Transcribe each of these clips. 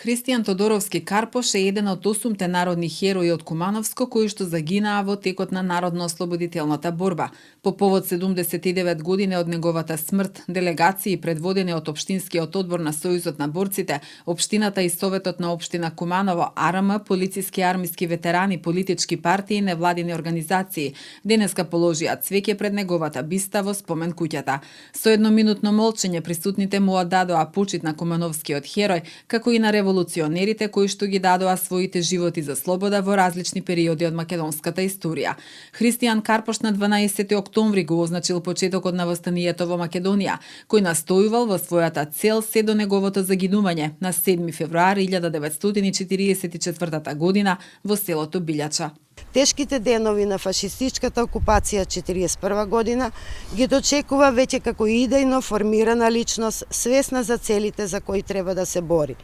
Христијан Тодоровски Карпош е еден од 8 народни херои од Кумановско кои што загинаа во текот на народно-ослободителната борба. По повод 79 години од неговата смрт, делегации предводени од Општинскиот одбор на Сојузот на борците, Општината и Советот на Општина Куманово, АРМ, полициски и армиски ветерани, политички партии и невладини организации, денеска положија цвеќе пред неговата биста во спомен куќата. Со едноминутно молчење присутните му оддадоа почит на Кумановскиот херој, како и на револуционерите кои што ги дадоа своите животи за слобода во различни периоди од македонската историја. Христијан Карпош на 12 октомври го означил почетокот на востанието во Македонија, кој настојувал во својата цел се до неговото загинување на 7 февруари 1944 година во селото Билјача. Тешките денови на фашистичката окупација 1941 година ги дочекува веќе како идејно формирана личност, свесна за целите за кои треба да се бори.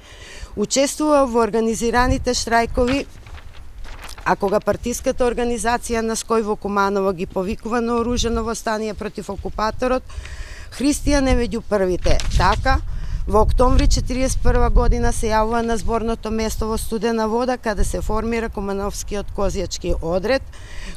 Учествува во организираните штрајкови, а кога партиската организација на Ској во Куманово ги повикува на оружено востание против окупаторот, Христијан е меѓу првите. Така, во октомври 1941 година се јавува на зборното место во Студена вода, каде се формира Кумановскиот козјачки одред,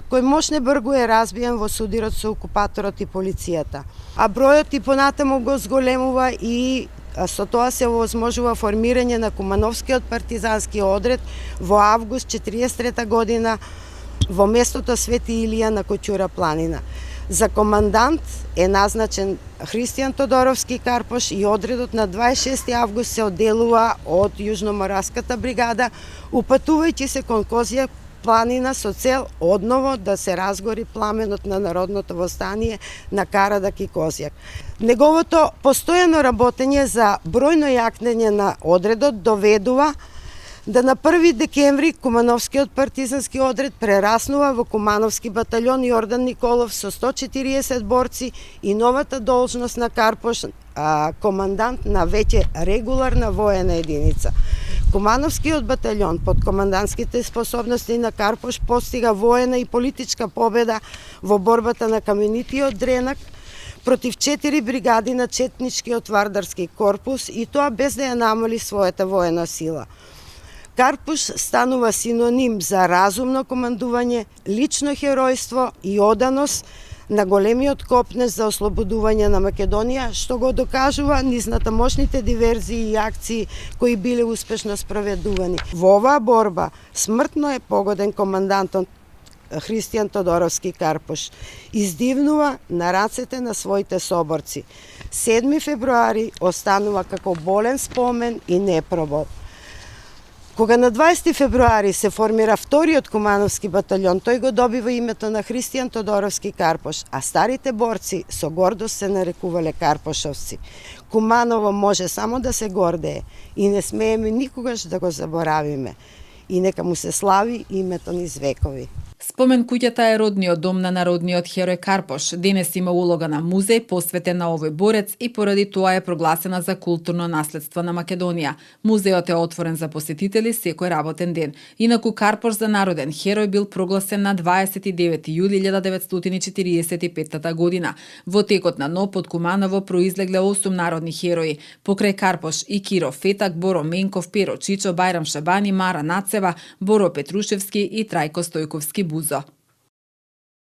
кој мощне бргу е разбиен во судирот со окупаторот и полицијата. А бројот и понатаму го зголемува и со тоа се овозможува формирање на Кумановскиот партизански одред во август 1943 година во местото Свети Илија на Коќура планина. За командант е назначен Христијан Тодоровски Карпош и одредот на 26 август се одделува од Јужноморската бригада, упатувајќи се кон Козја планина со цел одново да се разгори пламенот на народното востание на Караdak и Козјак. Неговото постојано работење за бројно јакнење на одредот доведува да на 1 декември Кумановскиот партизански одред прераснува во Кумановски батальон Јордан Николов со 140 борци и новата должност на Карпош, командант на веќе регуларна воена единица. Кумановскиот батальон под командантските способности на Карпош постига воена и политичка победа во борбата на каменитиот Дренак против 4 бригади на четничкиот вардарски корпус и тоа без да ја намали својата воена сила. Карпош станува синоним за разумно командување, лично херојство и оданост на големиот копнеж за ослободување на Македонија, што го докажува низната мощните диверзии и акции кои биле успешно спроведувани. Во оваа борба смртно е погоден командантот Христијан Тодоровски Карпош. Издивнува на рацете на своите соборци. 7 февруари останува како болен спомен и непробол. Кога на 20 февруари се формира вториот Кумановски батальон, тој го добива името на Христијан Тодоровски Карпош, а старите борци со гордост се нарекувале Карпошовци. Куманово може само да се гордее и не смееме никогаш да го заборавиме. И нека му се слави името низ векови. Спомен куќата е родниот дом на народниот херој Карпош. Денес има улога на музеј посветен на овој борец и поради тоа е прогласена за културно наследство на Македонија. Музејот е отворен за посетители секој работен ден. Инаку Карпош за народен херој бил прогласен на 29 јули 1945 година. Во текот на НОП од Куманово произлегле 8 народни херои. Покрај Карпош и Киро Фетак, Боро Менков, Перо Чичо, Бајрам Шабани, Мара Нацева, Боро Петрушевски и Трајко Стојковски Бузо.